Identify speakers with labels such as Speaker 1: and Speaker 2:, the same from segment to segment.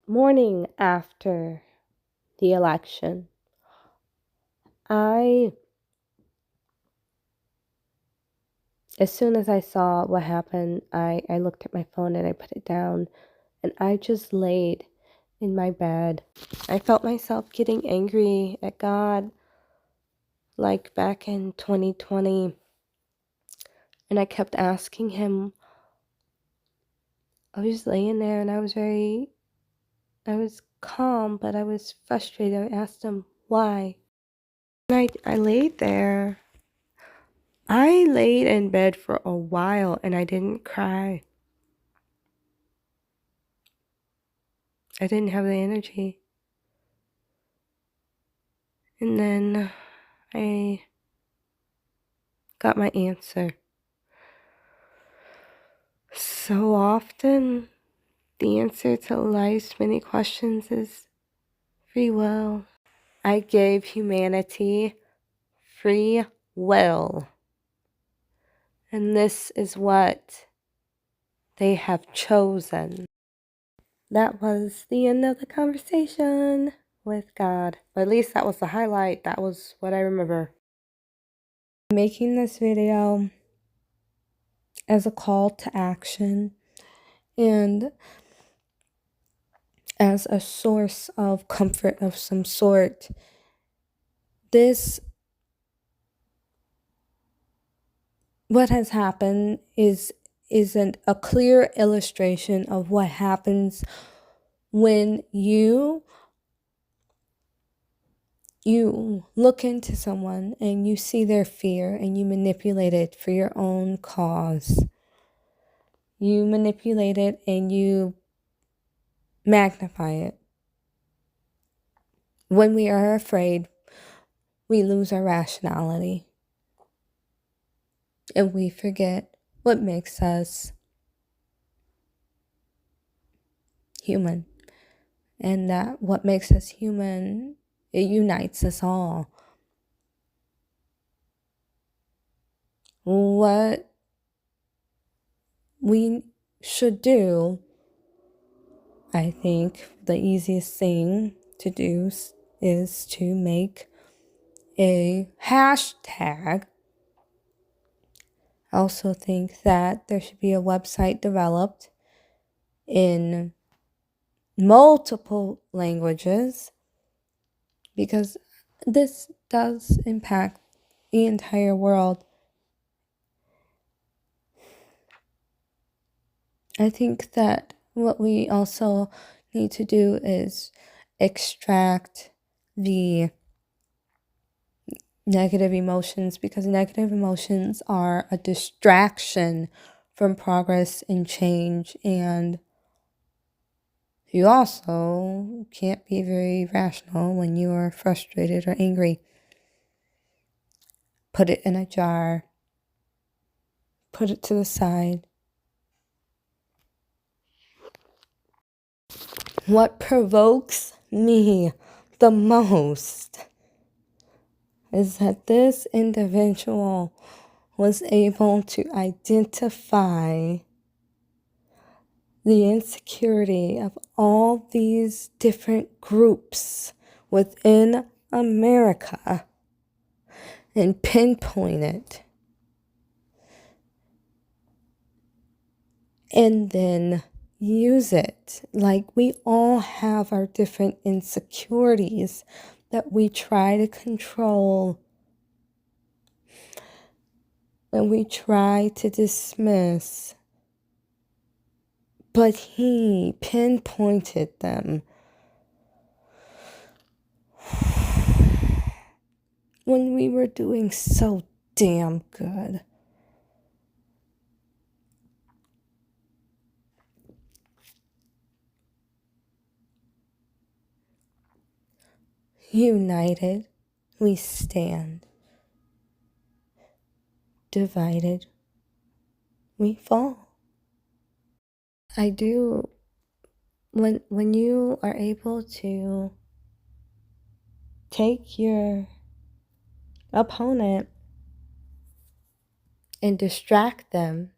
Speaker 1: morning after the election, I, as soon as I saw what happened, I looked at my phone and I put it down and I just laid in my bed. I felt myself getting angry at God like back in 2020. And I kept asking him, I was laying there and I was calm, but I was frustrated. I asked him why. And I laid there. I laid in bed for a while and I didn't cry. I didn't have the energy. And then I got my answer. So often, the answer to life's many questions is free will. I gave humanity free will. And this is what they have chosen. That was the end of the conversation with God. Or at least that was the highlight. That was what I remember. Making this video as a call to action and as a source of comfort of some sort. This, what has happened isn't a clear illustration of what happens when you look into someone and you see their fear and you manipulate it for your own cause. You manipulate it and you magnify it. When we are afraid, we lose our rationality. And we forget what makes us human. And that what makes us human, it unites us all. What we should do, I think the easiest thing to do is to make a hashtag. I also think that there should be a website developed in multiple languages because this does impact the entire world. I think that what we also need to do is extract the negative emotions because negative emotions are a distraction from progress and change, and you also can't be very rational when you are frustrated or angry. Put it in a jar. Put it to the side. What provokes me the most is that this individual was able to identify the insecurity of all these different groups within America and pinpoint it. And then use it. Like, we all have our different insecurities that we try to control and we try to dismiss. But he pinpointed them when we were doing so damn good. United, we stand. Divided, we fall. I do. When you are able to take your opponent and distract them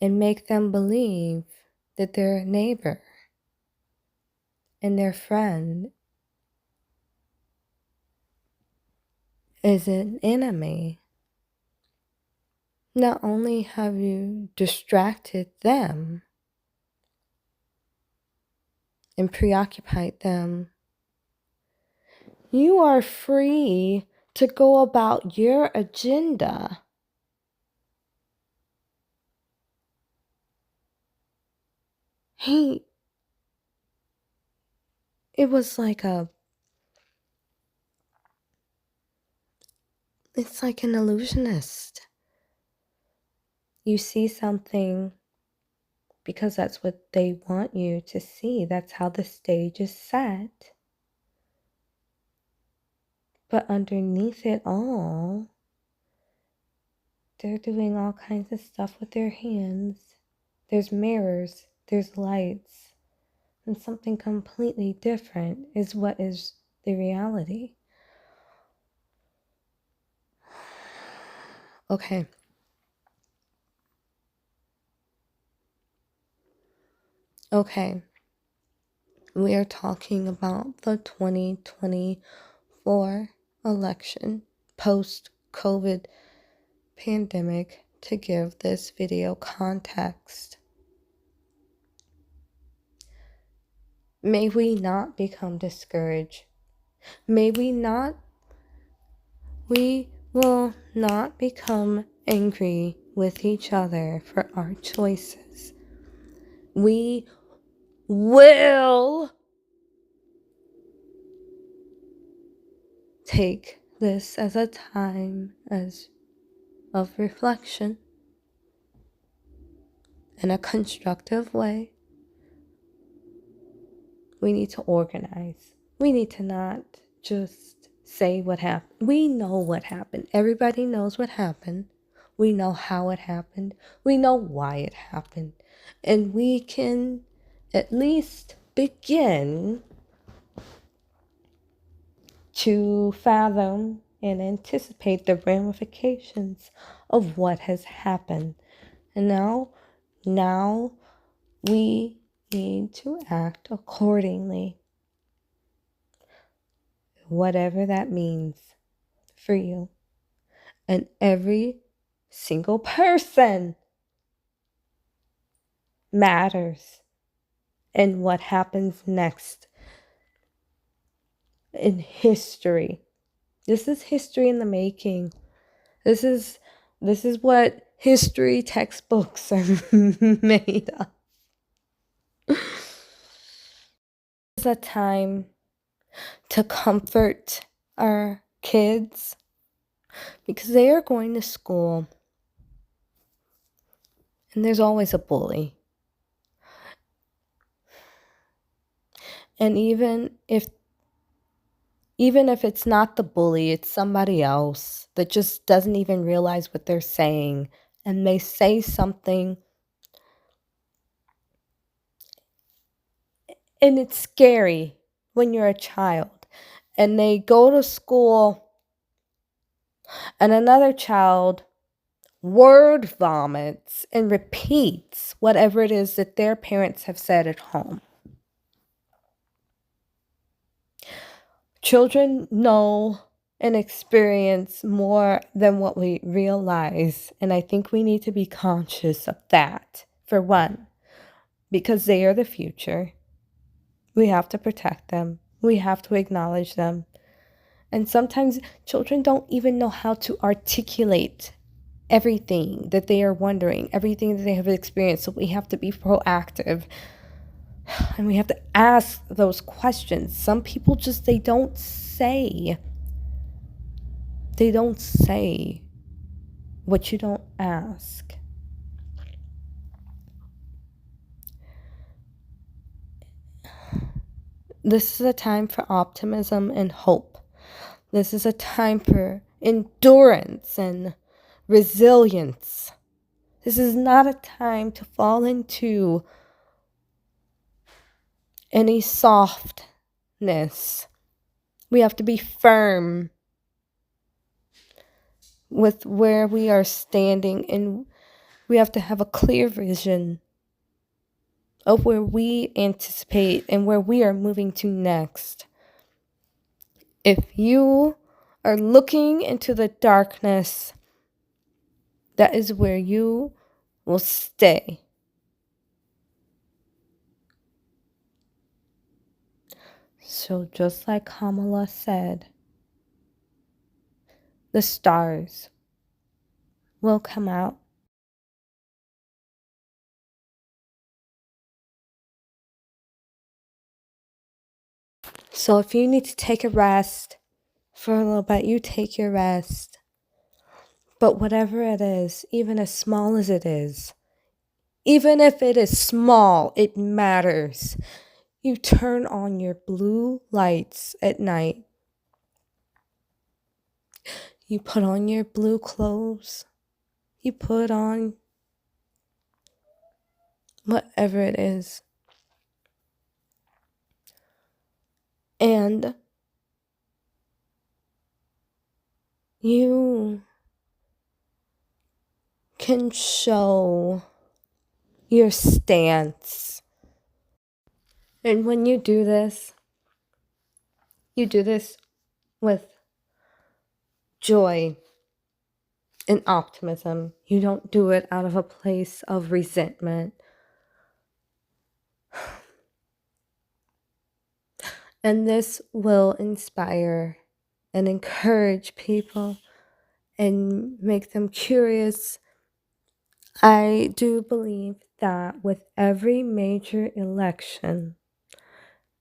Speaker 1: and make them believe that their neighbor and their friend is an enemy. Not only have you distracted them and preoccupied them, you are free to go about your agenda. It was like it's like an illusionist. You see something because that's what they want you to see. That's how the stage is set. But underneath it all, they're doing all kinds of stuff with their hands. There's mirrors, there's lights, and something completely different is what is the reality. Okay. We are talking about the 2024 election, post-COVID pandemic, to give this video context. May we not become discouraged. We will not become angry with each other for our choices. We will take this as a time of reflection in a constructive way. We need to organize. We need to not just say what happened. We know what happened. Everybody knows what happened. We know how it happened. We know why it happened. And we can at least begin to fathom and anticipate the ramifications of what has happened. And now we need to act accordingly, whatever that means for you. And every single person matters in what happens next in history. This is history in the making. This is what history textbooks are made of. It's a time to comfort our kids because they are going to school and there's always a bully. And even if it's not the bully, it's somebody else that just doesn't even realize what they're saying, and they say something and it's scary when you're a child, and they go to school and another child word vomits and repeats whatever it is that their parents have said at home. Children know and experience more than what we realize, and I think we need to be conscious of that, for one, because they are the future. We have to protect them. We have to acknowledge them. And sometimes children don't even know how to articulate everything that they are wondering, everything that they have experienced. So we have to be proactive. And we have to ask those questions. Some people just, they don't say. They don't say what you don't ask. This is a time for optimism and hope. This is a time for endurance and resilience. This is not a time to fall into any softness. We have to be firm with where we are standing, and We have to have a clear vision of where we anticipate and where we are moving to next. If you are looking into the darkness, that is where you will stay. So just like Kamala said, the stars will come out. So if you need to take a rest for a little bit, you take your rest. But whatever it is, even as small as it is, even if it is small, it matters. You turn on your blue lights at night. You put on your blue clothes. You put on whatever it is. And you can show your stance. And when you do this with joy and optimism. You don't do it out of a place of resentment. And this will inspire and encourage people and make them curious. I do believe that with every major election,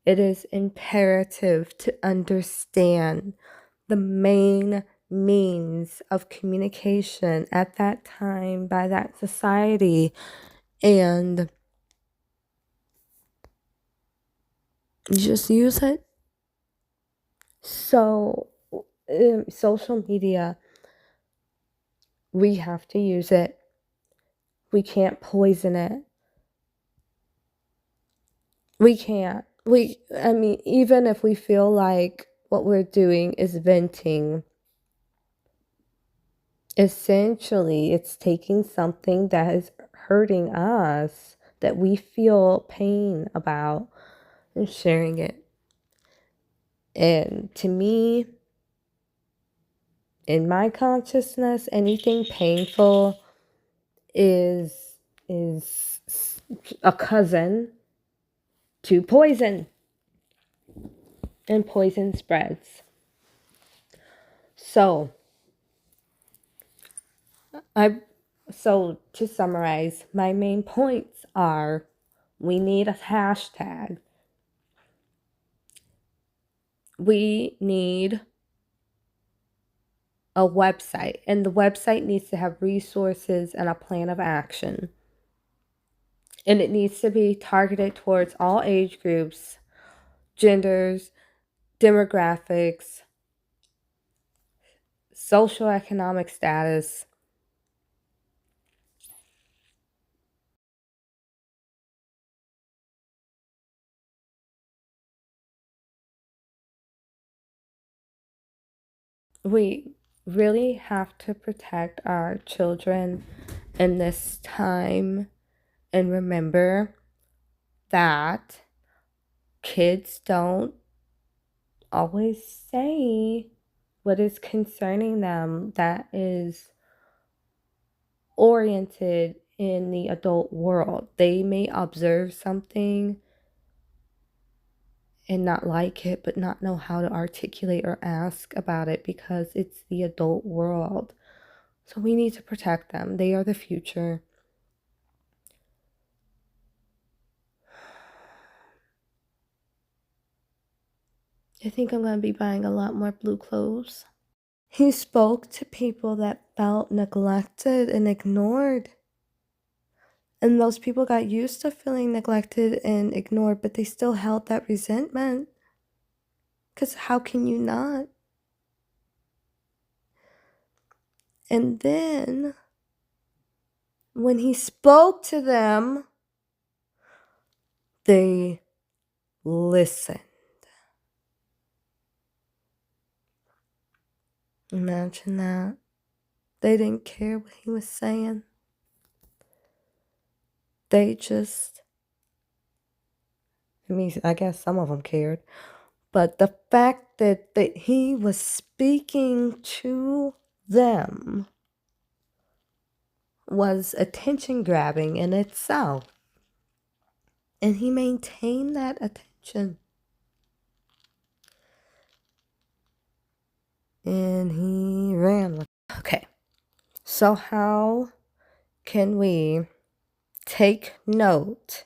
Speaker 1: it is imperative to understand the main means of communication at that time by that society and just use it. So, social media, we have to use it. We can't poison it. We can't. I mean, even if we feel like what we're doing is venting, essentially, it's taking something that is hurting us, that we feel pain about, and sharing it. And to me, in my consciousness, anything painful is a cousin to poison, and poison spreads. So to summarize, my main points are: we need a hashtag. We need a website, and the website needs to have resources and a plan of action. And it needs to be targeted towards all age groups, genders, demographics, socioeconomic status. We really have to protect our children in this time and remember that kids don't always say what is concerning them that is oriented in the adult world. They may observe something and not like it, but not know how to articulate or ask about it because it's the adult world. So we need to protect them. They are the future. I think I'm going to be buying a lot more blue clothes. He spoke to people that felt neglected and ignored. And those people got used to feeling neglected and ignored, but they still held that resentment. Because how can you not? And then, when he spoke to them, they listened. Imagine that. They didn't care what he was saying. They just, I guess some of them cared, but the fact that he was speaking to them was attention grabbing in itself. And he maintained that attention. And he ran with it. Okay, so how can we take note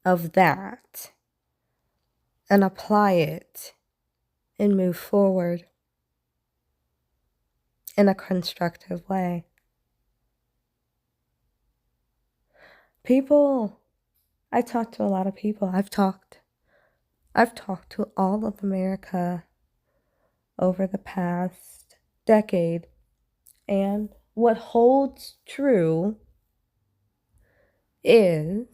Speaker 1: of that and apply it and move forward in a constructive way? People, I talk to a lot of people. I've talked to all of America over the past decade. And what holds true is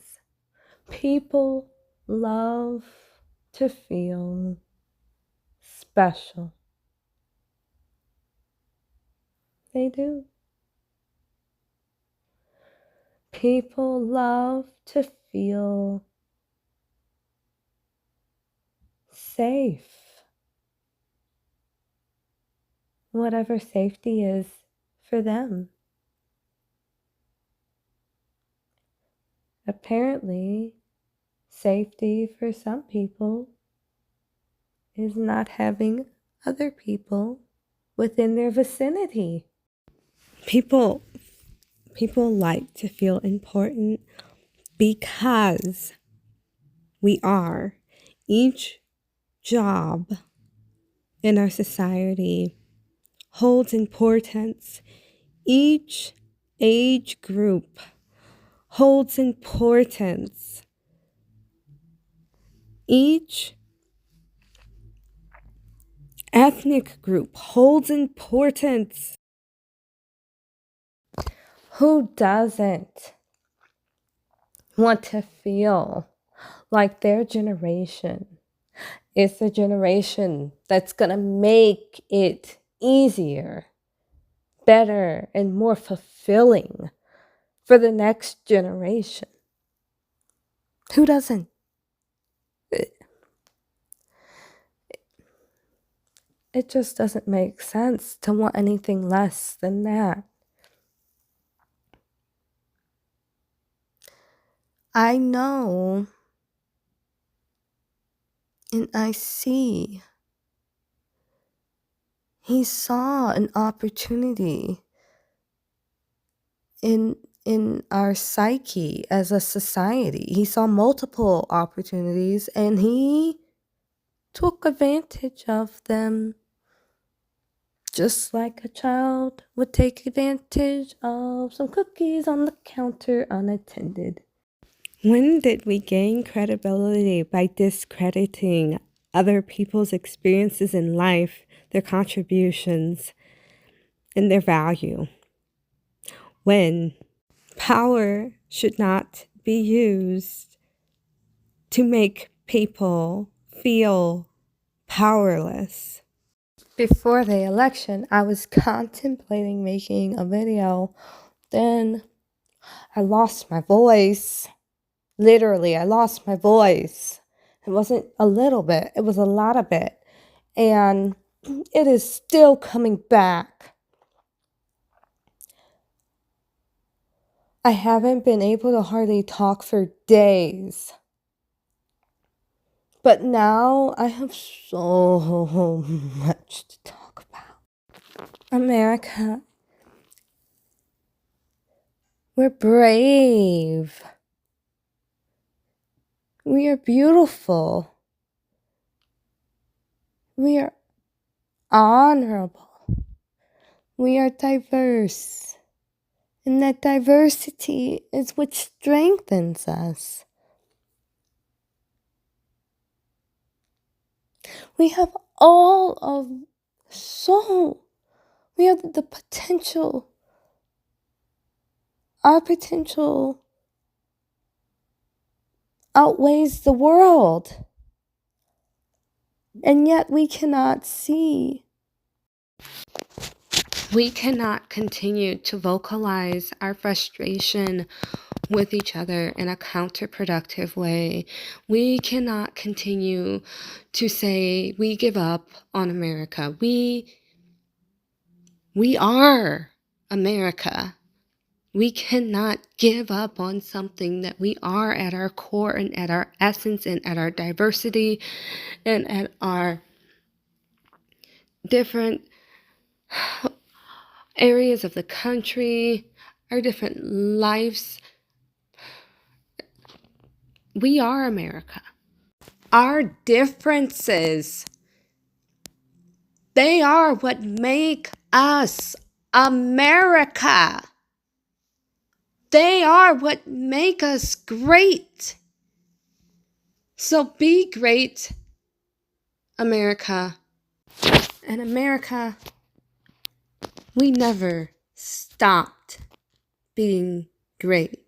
Speaker 1: people love to feel special. They do. People love to feel safe. Whatever safety is for them. Apparently, safety for some people is not having other people within their vicinity. People like to feel important because we are. Each job in our society holds importance. Each age group holds importance. Each ethnic group holds importance. Who doesn't want to feel like their generation is the generation that's going to make it easier, better, and more fulfilling for the next generation? Who doesn't? It just doesn't make sense to want anything less than that. I know and I see. He saw an opportunity in our psyche as a society. He saw multiple opportunities and he took advantage of them, just like a child would take advantage of some cookies on the counter unattended. When did we gain credibility by discrediting other people's experiences in life, their contributions, and their value? When power should not be used to make people feel powerless. Before the election, I was contemplating making a video. Then I lost my voice. Literally, I lost my voice. It wasn't a little bit, it was a lot of it. And it is still coming back. I haven't been able to hardly talk for days. But now I have so much to talk about. America, we're brave. We are beautiful. We are honorable. We are diverse. And that diversity is what strengthens us. We have we have the potential. Our potential outweighs the world. And yet we cannot see. We cannot continue to vocalize our frustration with each other in a counterproductive way. We cannot continue to say we give up on America. We are America. We cannot give up on something that we are at our core and at our essence and at our diversity and at our different areas of the country, our different lives. We are America. Our differences, they are what make us America. They are what make us great. So be great, America. And America, we never stopped being great.